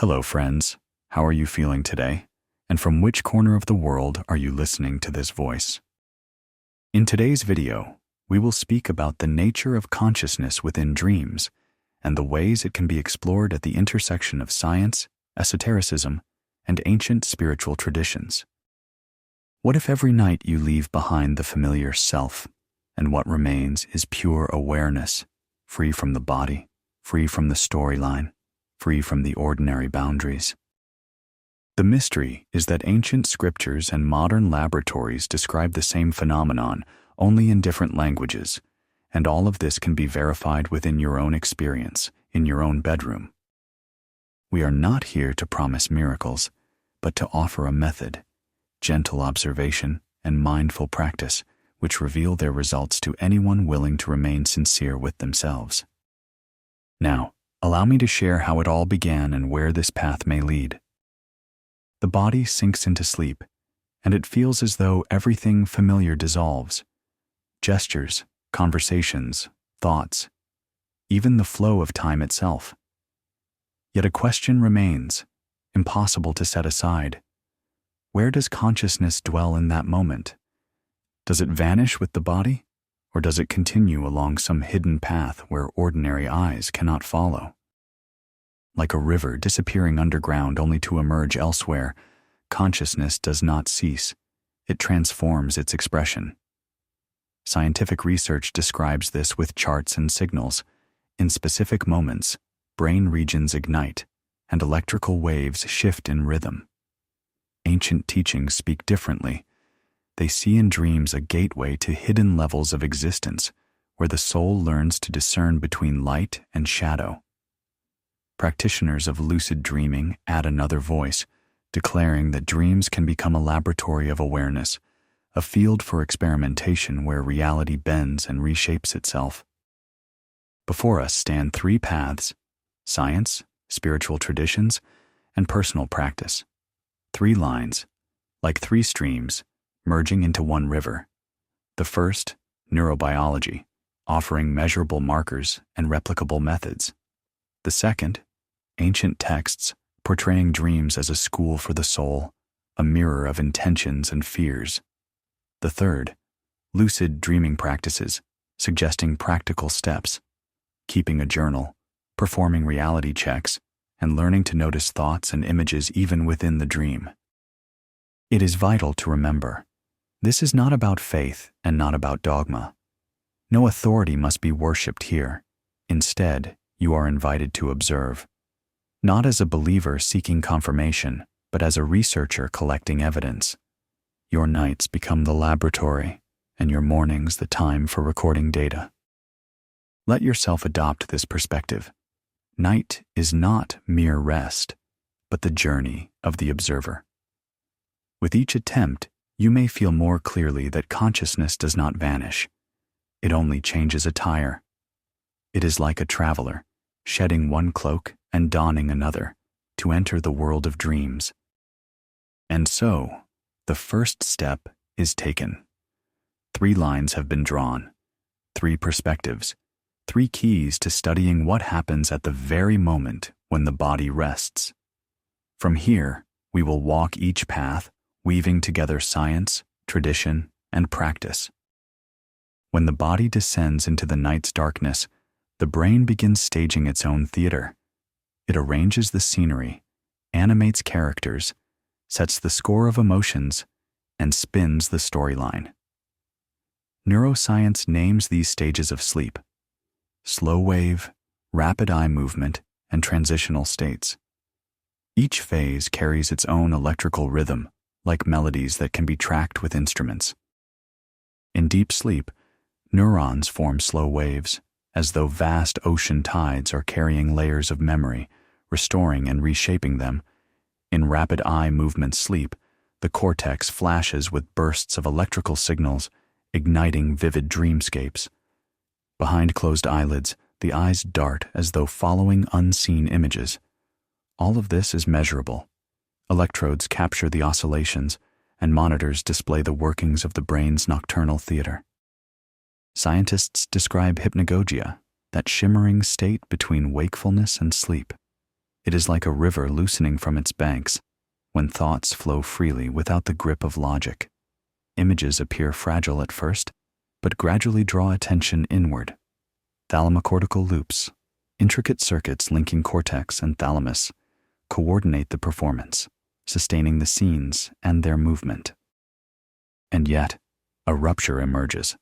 Hello, friends. How are you feeling today? And from which corner of the world are you listening to this voice? In today's video, we will speak about the nature of consciousness within dreams and the ways it can be explored at the intersection of science, esotericism, and ancient spiritual traditions. What if every night you leave behind the familiar self, and what remains is pure awareness, free from the body, free from the storyline, free from the ordinary boundaries? The mystery is that ancient scriptures and modern laboratories describe the same phenomenon, only in different languages, and all of this can be verified within your own experience, in your own bedroom. We are not here to promise miracles, but to offer a method, gentle observation, and mindful practice, which reveal their results to anyone willing to remain sincere with themselves. Now, allow me to share how it all began and where this path may lead. The body sinks into sleep, and it feels as though everything familiar dissolves. Gestures, conversations, thoughts, even the flow of time itself. Yet a question remains, impossible to set aside. Where does consciousness dwell in that moment? Does it vanish with the body, or does it continue along some hidden path where ordinary eyes cannot follow? Like a river disappearing underground only to emerge elsewhere, consciousness does not cease. It transforms its expression. Scientific research describes this with charts and signals. In specific moments, brain regions ignite, and electrical waves shift in rhythm. Ancient teachings speak differently. They see in dreams a gateway to hidden levels of existence, where the soul learns to discern between light and shadow. Practitioners of lucid dreaming add another voice, declaring that dreams can become a laboratory of awareness, a field for experimentation where reality bends and reshapes itself. Before us stand three paths: science, spiritual traditions, and personal practice. Three lines, like three streams, merging into one river. The first, neurobiology, offering measurable markers and replicable methods. The second, ancient texts portraying dreams as a school for the soul, a mirror of intentions and fears. The third, lucid dreaming practices, suggesting practical steps, keeping a journal, performing reality checks, and learning to notice thoughts and images even within the dream. It is vital to remember, this is not about faith and not about dogma. No authority must be worshipped here. Instead, you are invited to observe, not as a believer seeking confirmation, but as a researcher collecting evidence. Your nights become the laboratory, and your mornings the time for recording data. Let yourself adopt this perspective. Night is not mere rest, but the journey of the observer. With each attempt, you may feel more clearly that consciousness does not vanish. It only changes attire. It is like a traveler, shedding one cloak and donning another, to enter the world of dreams. And so, the first step is taken. 3 lines have been drawn, 3 perspectives, 3 keys to studying what happens at the very moment when the body rests. From here, we will walk each path, weaving together science, tradition, and practice. When the body descends into the night's darkness, the brain begins staging its own theater. It arranges the scenery, animates characters, sets the score of emotions, and spins the storyline. Neuroscience names these stages of sleep: slow wave, rapid eye movement, and transitional states. Each phase carries its own electrical rhythm, like melodies that can be tracked with instruments. In deep sleep, neurons form slow waves, as though vast ocean tides are carrying layers of memory, restoring and reshaping them. In rapid eye movement sleep, the cortex flashes with bursts of electrical signals, igniting vivid dreamscapes. Behind closed eyelids, the eyes dart as though following unseen images. All of this is measurable. Electrodes capture the oscillations, and monitors display the workings of the brain's nocturnal theater. Scientists describe hypnagogia, that shimmering state between wakefulness and sleep. It is like a river loosening from its banks, when thoughts flow freely without the grip of logic. Images appear fragile at first, but gradually draw attention inward. Thalamocortical loops, intricate circuits linking cortex and thalamus, coordinate the performance, sustaining the scenes and their movement. And yet, a rupture emerges.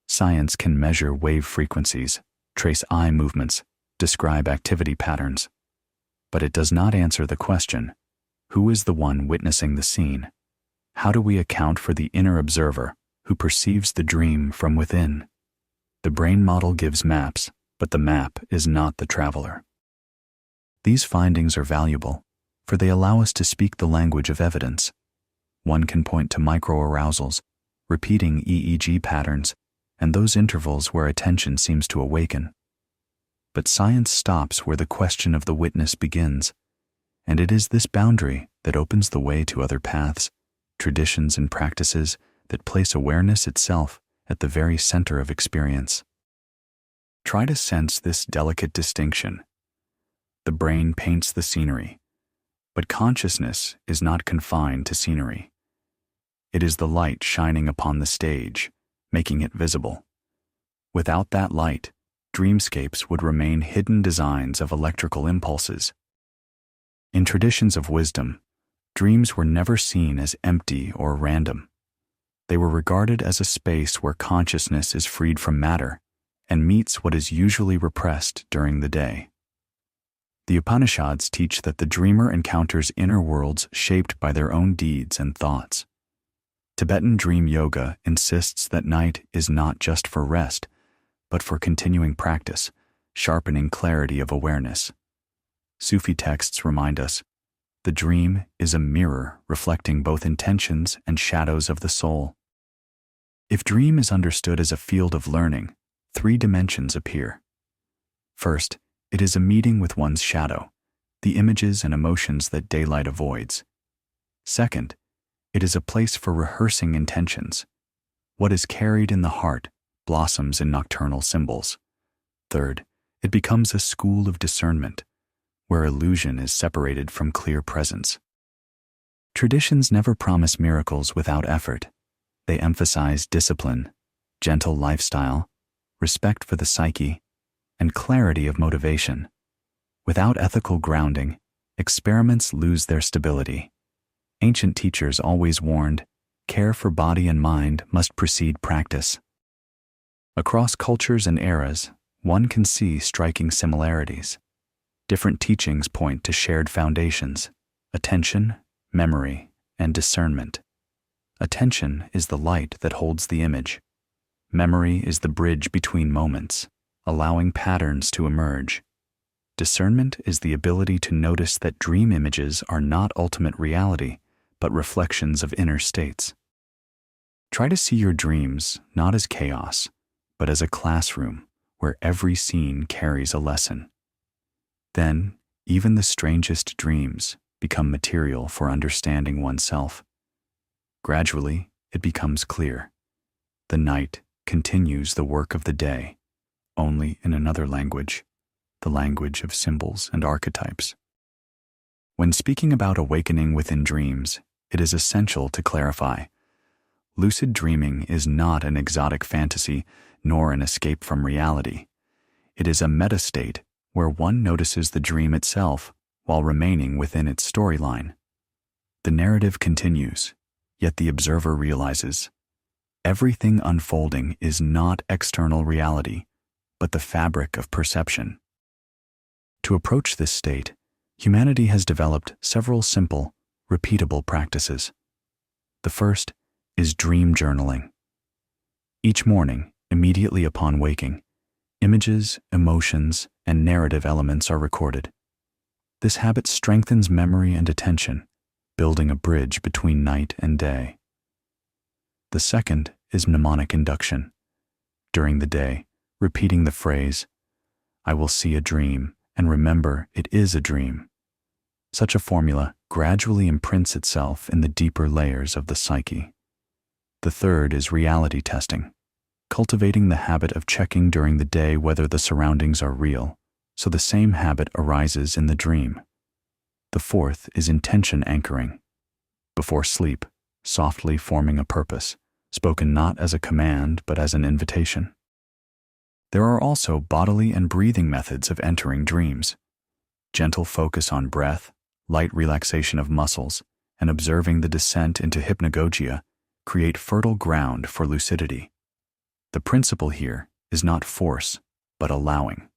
Science can measure wave frequencies, trace eye movements, describe activity patterns. But it does not answer the question, who is the one witnessing the scene? How do we account for the inner observer who perceives the dream from within? The brain model gives maps, but the map is not the traveler. These findings are valuable, for they allow us to speak the language of evidence. One can point to microarousals, repeating EEG patterns, and those intervals where attention seems to awaken. But science stops where the question of the witness begins, and it is this boundary that opens the way to other paths, traditions and practices that place awareness itself at the very center of experience. Try to sense this delicate distinction. The brain paints the scenery, but consciousness is not confined to scenery. It is the light shining upon the stage, making it visible. Without that light, dreamscapes would remain hidden designs of electrical impulses. In traditions of wisdom, dreams were never seen as empty or random. They were regarded as a space where consciousness is freed from matter and meets what is usually repressed during the day. The Upanishads teach that the dreamer encounters inner worlds shaped by their own deeds and thoughts. Tibetan dream yoga insists that night is not just for rest, but for continuing practice, sharpening clarity of awareness. Sufi texts remind us, the dream is a mirror reflecting both intentions and shadows of the soul. If dream is understood as a field of learning, 3 dimensions appear. First, it is a meeting with one's shadow, the images and emotions that daylight avoids. Second, it is a place for rehearsing intentions. What is carried in the heart blossoms in nocturnal symbols. Third, it becomes a school of discernment, where illusion is separated from clear presence. Traditions never promise miracles without effort. They emphasize discipline, gentle lifestyle, respect for the psyche, and clarity of motivation. Without ethical grounding, experiments lose their stability. Ancient teachers always warned, care for body and mind must precede practice. Across cultures and eras, one can see striking similarities. Different teachings point to shared foundations: attention, memory, and discernment. Attention is the light that holds the image. Memory is the bridge between moments, allowing patterns to emerge. Discernment is the ability to notice that dream images are not ultimate reality, but reflections of inner states. Try to see your dreams not as chaos, but as a classroom where every scene carries a lesson. Then, even the strangest dreams become material for understanding oneself. Gradually, it becomes clear. The night continues the work of the day, only in another language, the language of symbols and archetypes. When speaking about awakening within dreams, it is essential to clarify. Lucid dreaming is not an exotic fantasy, nor an escape from reality. It is a metastate where one notices the dream itself while remaining within its storyline. The narrative continues, yet the observer realizes everything unfolding is not external reality, but the fabric of perception. To approach this state, humanity has developed several simple, repeatable practices. The first is dream journaling. Each morning, immediately upon waking, images, emotions, and narrative elements are recorded. This habit strengthens memory and attention, building a bridge between night and day. The second is mnemonic induction. During the day, repeating the phrase, "I will see a dream, and remember it is a dream." Such a formula gradually imprints itself in the deeper layers of the psyche. The third is reality testing, cultivating the habit of checking during the day whether the surroundings are real, so the same habit arises in the dream. The fourth is intention anchoring. Before sleep, softly forming a purpose, spoken not as a command but as an invitation. There are also bodily and breathing methods of entering dreams. Gentle focus on breath, light relaxation of muscles, and observing the descent into hypnagogia create fertile ground for lucidity. The principle here is not force, but allowing.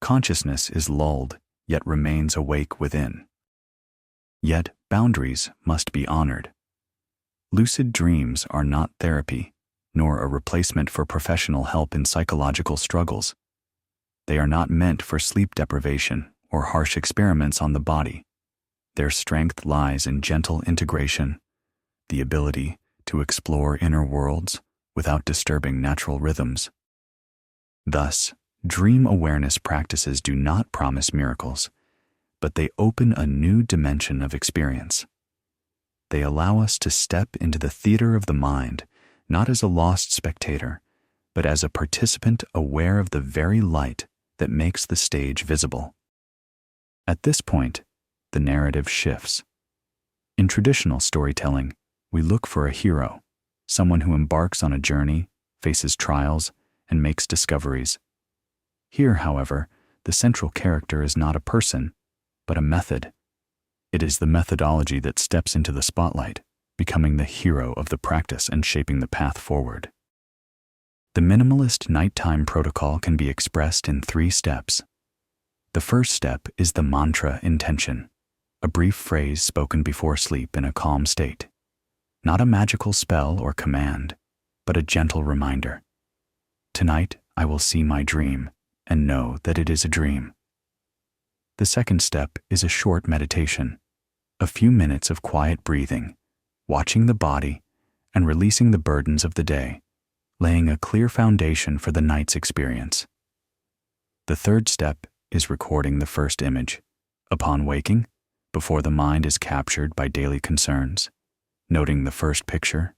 Consciousness is lulled, yet remains awake within. Yet boundaries must be honored. Lucid dreams are not therapy, nor a replacement for professional help in psychological struggles. They are not meant for sleep deprivation or harsh experiments on the body. Their strength lies in gentle integration, the ability to explore inner worlds without disturbing natural rhythms. Thus, dream awareness practices do not promise miracles, but they open a new dimension of experience. They allow us to step into the theater of the mind, not as a lost spectator, but as a participant aware of the very light that makes the stage visible. At this point, the narrative shifts. In traditional storytelling, we look for a hero, someone who embarks on a journey, faces trials, and makes discoveries. Here, however, the central character is not a person, but a method. It is the methodology that steps into the spotlight, becoming the hero of the practice and shaping the path forward. The minimalist nighttime protocol can be expressed in 3 steps. The first step is the mantra intention, a brief phrase spoken before sleep in a calm state. Not a magical spell or command, but a gentle reminder. Tonight I will see my dream and know that it is a dream. The second step is a short meditation, a few minutes of quiet breathing, watching the body, and releasing the burdens of the day, laying a clear foundation for the night's experience. The third step is recording the first image, upon waking, before the mind is captured by daily concerns, noting the first picture,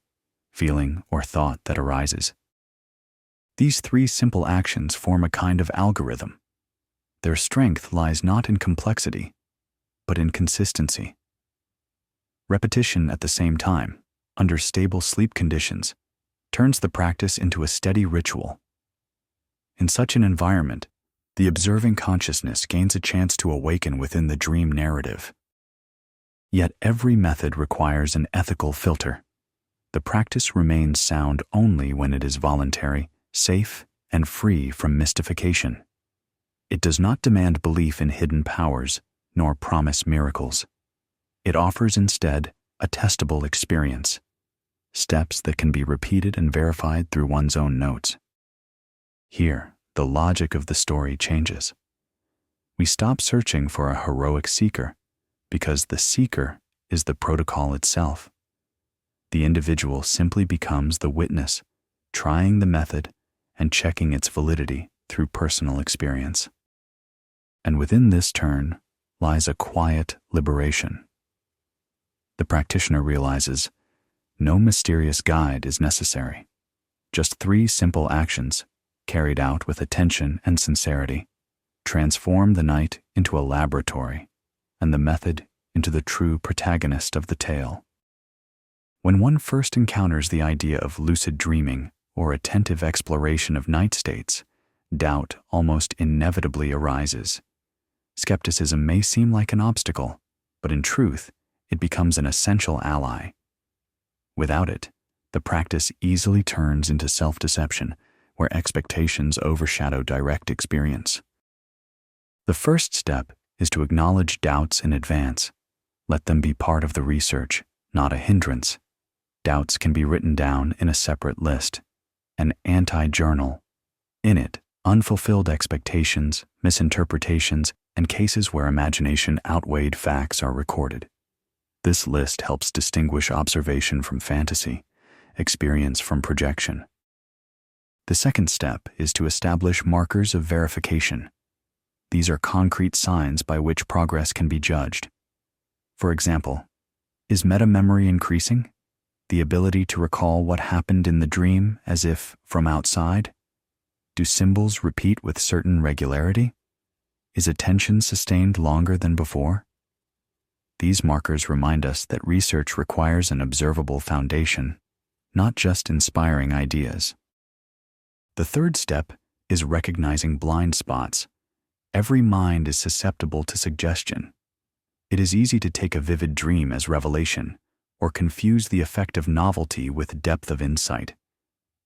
feeling, or thought that arises. These 3 simple actions form a kind of algorithm. Their strength lies not in complexity, but in consistency. Repetition at the same time, under stable sleep conditions, turns the practice into a steady ritual. In such an environment, the observing consciousness gains a chance to awaken within the dream narrative. Yet every method requires an ethical filter. The practice remains sound only when it is voluntary, safe, and free from mystification. It does not demand belief in hidden powers, nor promise miracles. It offers instead a testable experience, steps that can be repeated and verified through one's own notes. Here, the logic of the story changes. We stop searching for a heroic seeker, because the seeker is the protocol itself. The individual simply becomes the witness, trying the method and checking its validity through personal experience. And within this turn lies a quiet liberation. The practitioner realizes no mysterious guide is necessary. Just 3 simple actions, carried out with attention and sincerity, transform the night into a laboratory and the method into the true protagonist of the tale. When one first encounters the idea of lucid dreaming or attentive exploration of night states, doubt almost inevitably arises. Skepticism may seem like an obstacle, but in truth, it becomes an essential ally. Without it, the practice easily turns into self-deception, where expectations overshadow direct experience. The first step is to acknowledge doubts in advance. Let them be part of the research, not a hindrance. Doubts can be written down in a separate list, an anti-journal. In it, unfulfilled expectations, misinterpretations, and cases where imagination outweighed facts are recorded. This list helps distinguish observation from fantasy, experience from projection. The second step is to establish markers of verification. These are concrete signs by which progress can be judged. For example, is meta-memory increasing? The ability to recall what happened in the dream as if from outside? Do symbols repeat with certain regularity? Is attention sustained longer than before? These markers remind us that research requires an observable foundation, not just inspiring ideas. The third step is recognizing blind spots. Every mind is susceptible to suggestion. It is easy to take a vivid dream as revelation, or confuse the effect of novelty with depth of insight.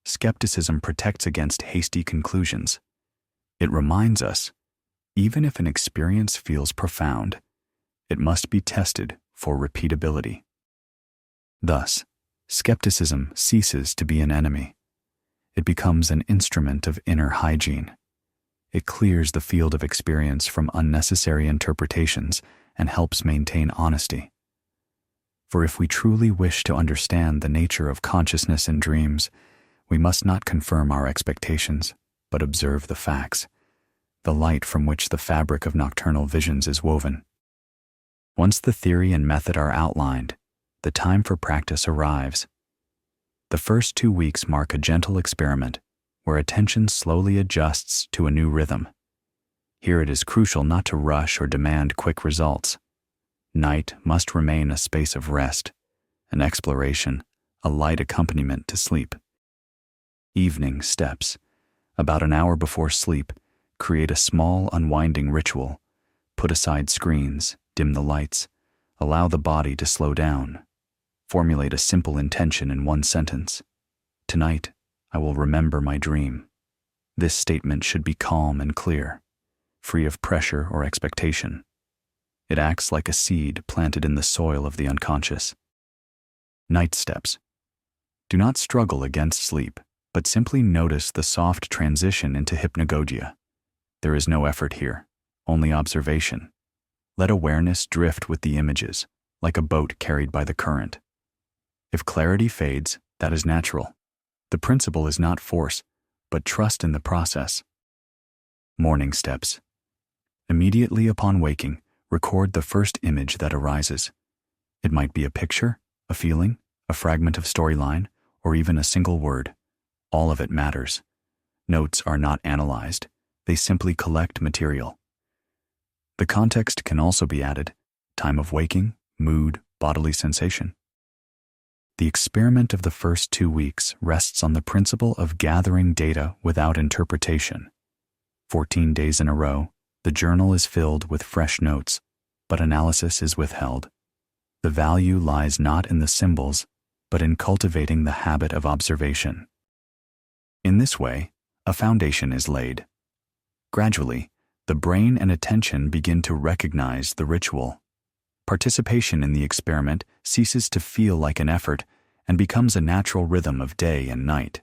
Skepticism protects against hasty conclusions. It reminds us, even if an experience feels profound, it must be tested for repeatability. Thus, skepticism ceases to be an enemy. It becomes an instrument of inner hygiene. It clears the field of experience from unnecessary interpretations and helps maintain honesty. For if we truly wish to understand the nature of consciousness in dreams, we must not confirm our expectations, but observe the facts, the light from which the fabric of nocturnal visions is woven. Once the theory and method are outlined, the time for practice arrives. The first 2 weeks mark a gentle experiment where attention slowly adjusts to a new rhythm. Here it is crucial not to rush or demand quick results. Night must remain a space of rest, an exploration, a light accompaniment to sleep. Evening steps, about an hour before sleep, create a small unwinding ritual. Put aside screens, dim the lights, allow the body to slow down. Formulate a simple intention in one sentence. Tonight, I will remember my dream. This statement should be calm and clear, free of pressure or expectation. It acts like a seed planted in the soil of the unconscious. Night steps. Do not struggle against sleep, but simply notice the soft transition into hypnagogia. There is no effort here, only observation. Let awareness drift with the images, like a boat carried by the current. If clarity fades, that is natural. The principle is not force, but trust in the process. Morning steps. Immediately upon waking, record the first image that arises. It might be a picture, a feeling, a fragment of storyline, or even a single word. All of it matters. Notes are not analyzed. They simply collect material. The context can also be added: time of waking, mood, bodily sensation. The experiment of the first 2 weeks rests on the principle of gathering data without interpretation. 14 days in a row, the journal is filled with fresh notes, but analysis is withheld. The value lies not in the symbols, but in cultivating the habit of observation. In this way, a foundation is laid. Gradually, the brain and attention begin to recognize the ritual. Participation in the experiment ceases to feel like an effort and becomes a natural rhythm of day and night.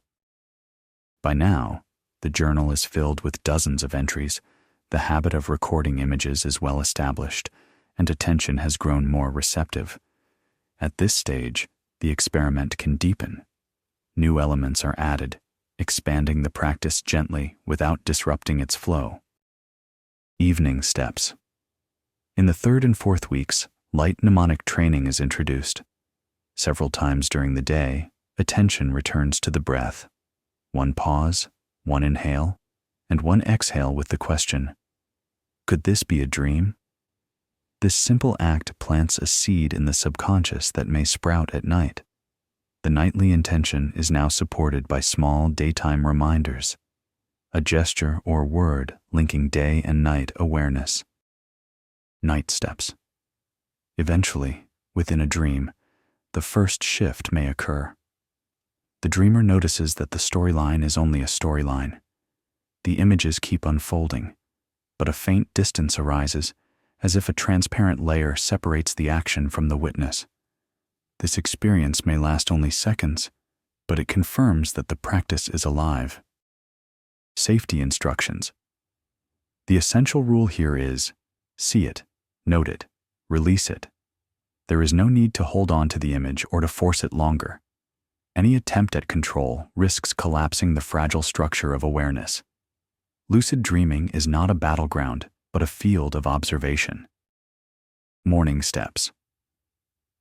By now, the journal is filled with dozens of entries. The habit of recording images is well established, and attention has grown more receptive. At this stage, the experiment can deepen. New elements are added, expanding the practice gently without disrupting its flow. Evening steps. In the 3rd and 4th weeks, light mnemonic training is introduced. Several times during the day, attention returns to the breath. One pause, one inhale, and one exhale with the question, could this be a dream? This simple act plants a seed in the subconscious that may sprout at night. The nightly intention is now supported by small daytime reminders, a gesture or word linking day and night awareness. Night steps. Eventually, within a dream, the first shift may occur. The dreamer notices that the storyline is only a storyline. The images keep unfolding, but a faint distance arises, as if a transparent layer separates the action from the witness. This experience may last only seconds, but it confirms that the practice is alive. Safety instructions. The essential rule here is, see it, note it, release it. There is no need to hold on to the image or to force it longer. Any attempt at control risks collapsing the fragile structure of awareness. Lucid dreaming is not a battleground, but a field of observation. Morning steps.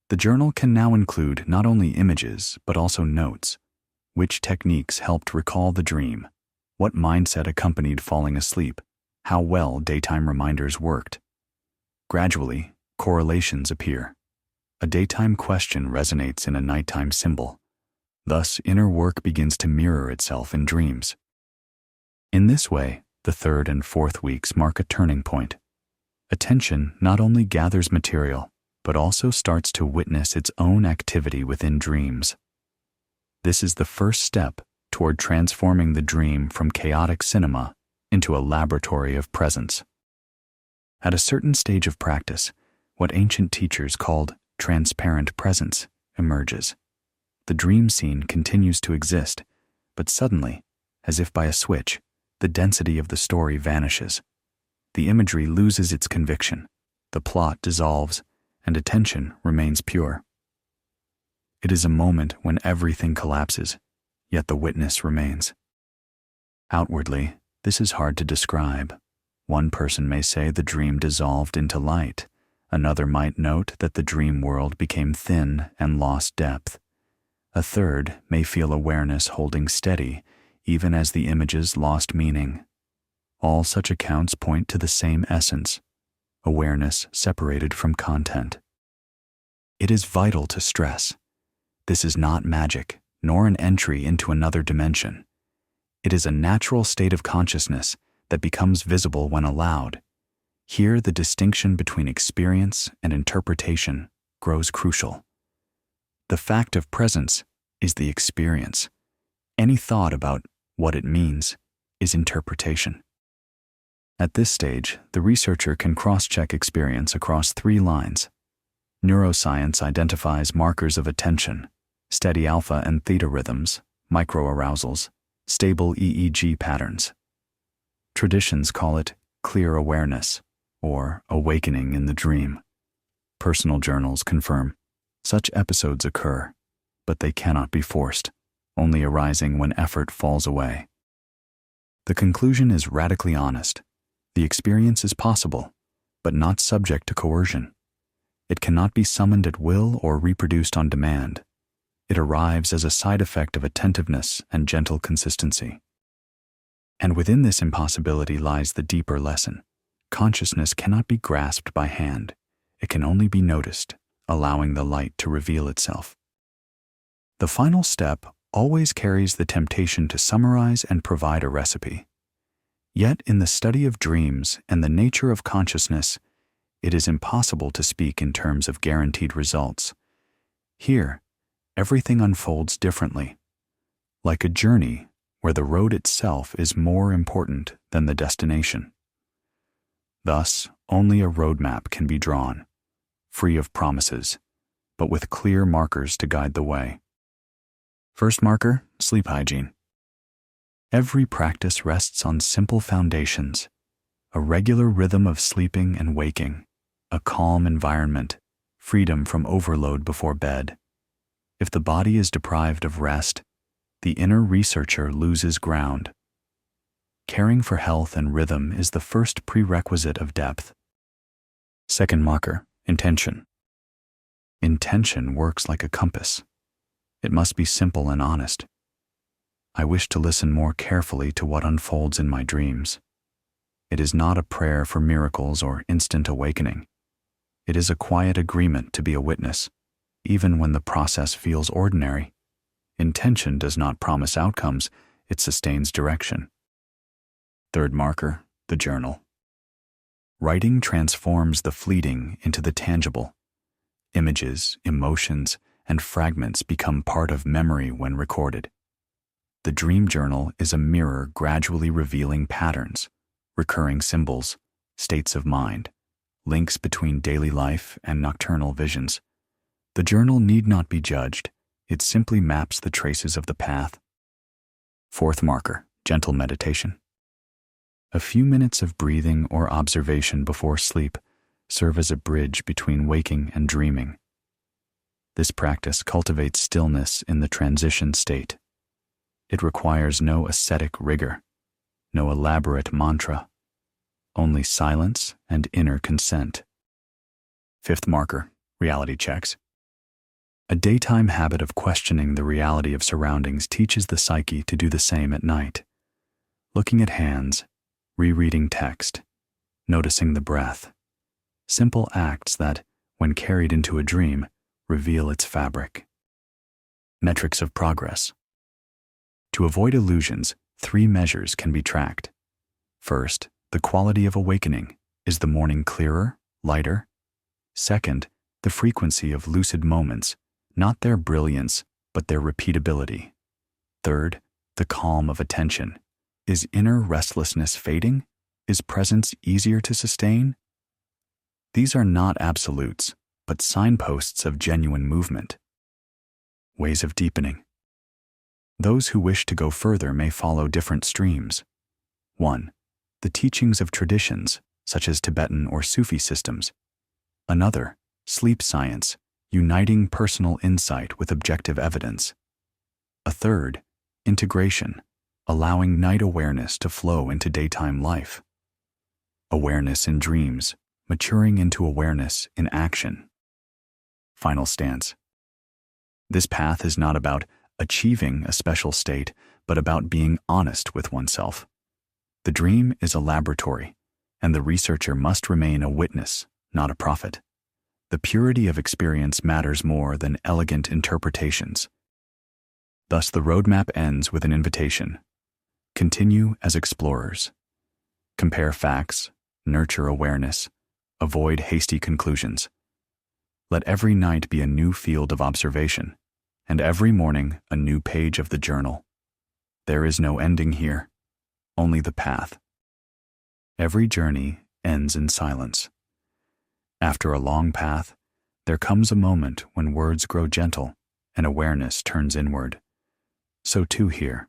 The journal can now include not only images, but also notes. Which techniques helped recall the dream? What mindset accompanied falling asleep? How well daytime reminders worked? Gradually, correlations appear. A daytime question resonates in a nighttime symbol. Thus, inner work begins to mirror itself in dreams. In this way, the third and fourth weeks mark a turning point. Attention not only gathers material, but also starts to witness its own activity within dreams. This is the first step toward transforming the dream from chaotic cinema into a laboratory of presence. At a certain stage of practice, what ancient teachers called transparent presence emerges. The dream scene continues to exist, but suddenly, as if by a switch, the density of the story vanishes. The imagery loses its conviction, the plot dissolves, and attention remains pure. It is a moment when everything collapses, yet the witness remains. Outwardly, this is hard to describe. One person may say the dream dissolved into light. Another might note that the dream world became thin and lost depth. A third may feel awareness holding steady, even as the images lost meaning. All such accounts point to the same essence: awareness separated from content. It is vital to stress: this is not magic, nor an entry into another dimension. It is a natural state of consciousness that becomes visible when allowed. Here, the distinction between experience and interpretation grows crucial. The fact of presence is the experience. Any thought about what it means is interpretation. At this stage, the researcher can cross-check experience across 3 lines. Neuroscience identifies markers of attention, steady alpha and theta rhythms, microarousals, stable EEG patterns. Traditions call it clear awareness, or awakening in the dream. Personal journals confirm such episodes occur, but they cannot be forced, only arising when effort falls away. The conclusion is radically honest. The experience is possible, but not subject to coercion. It cannot be summoned at will or reproduced on demand. It arrives as a side effect of attentiveness and gentle consistency. And within this impossibility lies the deeper lesson. Consciousness cannot be grasped by hand. It can only be noticed, allowing the light to reveal itself. The final step always carries the temptation to summarize and provide a recipe. Yet in the study of dreams and the nature of consciousness, it is impossible to speak in terms of guaranteed results. Here, everything unfolds differently, like a journey where the road itself is more important than the destination. Thus, only a roadmap can be drawn, free of promises, but with clear markers to guide the way. First marker, sleep hygiene. Every practice rests on simple foundations: a regular rhythm of sleeping and waking, a calm environment, freedom from overload before bed. If the body is deprived of rest, the inner researcher loses ground. Caring for health and rhythm is the first prerequisite of depth. Second marker, intention. Intention works like a compass. It must be simple and honest. I wish to listen more carefully to what unfolds in my dreams. It is not a prayer for miracles or instant awakening. It is a quiet agreement to be a witness, even when the process feels ordinary. Intention does not promise outcomes, it sustains direction. Third marker, the journal. Writing transforms the fleeting into the tangible. Images, emotions, and fragments become part of memory when recorded. The dream journal is a mirror gradually revealing patterns, recurring symbols, states of mind, links between daily life and nocturnal visions. The journal need not be judged. It simply maps the traces of the path. Fourth marker, gentle meditation. A few minutes of breathing or observation before sleep serve as a bridge between waking and dreaming. This practice cultivates stillness in the transition state. It requires no ascetic rigor, no elaborate mantra, only silence and inner consent. Fifth marker, reality checks. A daytime habit of questioning the reality of surroundings teaches the psyche to do the same at night. Looking at hands, rereading text, noticing the breath. simple acts that, when carried into a dream, reveal its fabric. Metrics of progress. To avoid illusions, 3 measures can be tracked. First, the quality of awakening. Is the morning clearer, lighter? Second, the frequency of lucid moments, not their brilliance, but their repeatability. Third, the calm of attention. Is inner restlessness fading? Is presence easier to sustain? These are not absolutes, but signposts of genuine movement. Ways of deepening. Those who wish to go further may follow different streams. 1. The teachings of traditions, such as Tibetan or Sufi systems. Another, sleep science, uniting personal insight with objective evidence. A third, integration, allowing night awareness to flow into daytime life. Awareness in dreams, maturing into awareness in action. Final stance. This path is not about achieving a special state, but about being honest with oneself. The dream is a laboratory, and the researcher must remain a witness, not a prophet. The purity of experience matters more than elegant interpretations. Thus, the roadmap ends with an invitation. Continue as explorers. Compare facts, nurture awareness, avoid hasty conclusions. Let every night be a new field of observation, and every morning a new page of the journal. There is no ending here, only the path. Every journey ends in silence. After a long path, there comes a moment when words grow gentle and awareness turns inward. So too here,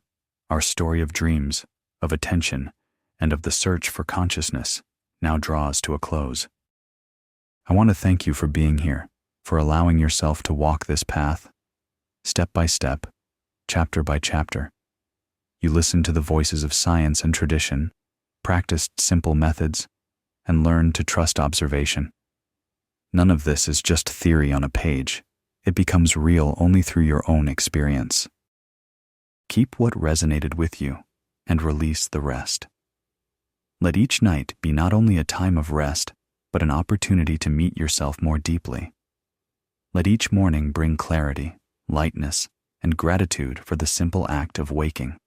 our story of dreams, of attention, and of the search for consciousness now draws to a close. I want to thank you for being here, for allowing yourself to walk this path, step by step, chapter by chapter. You listened to the voices of science and tradition, practiced simple methods, and learned to trust observation. None of this is just theory on a page. It becomes real only through your own experience. Keep what resonated with you and release the rest. Let each night be not only a time of rest, but an opportunity to meet yourself more deeply. Let each morning bring clarity, lightness, and gratitude for the simple act of waking.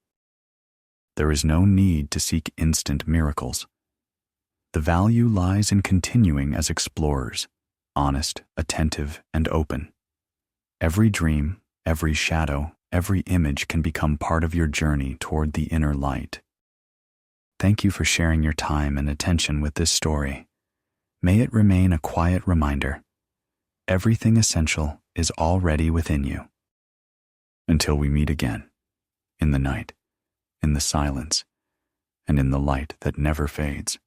There is no need to seek instant miracles. The value lies in continuing as explorers, honest, attentive, and open. Every dream, every shadow, every image can become part of your journey toward the inner light. Thank you for sharing your time and attention with this story. May it remain a quiet reminder. Everything essential is already within you. Until we meet again, in the night, in the silence, and in the light that never fades.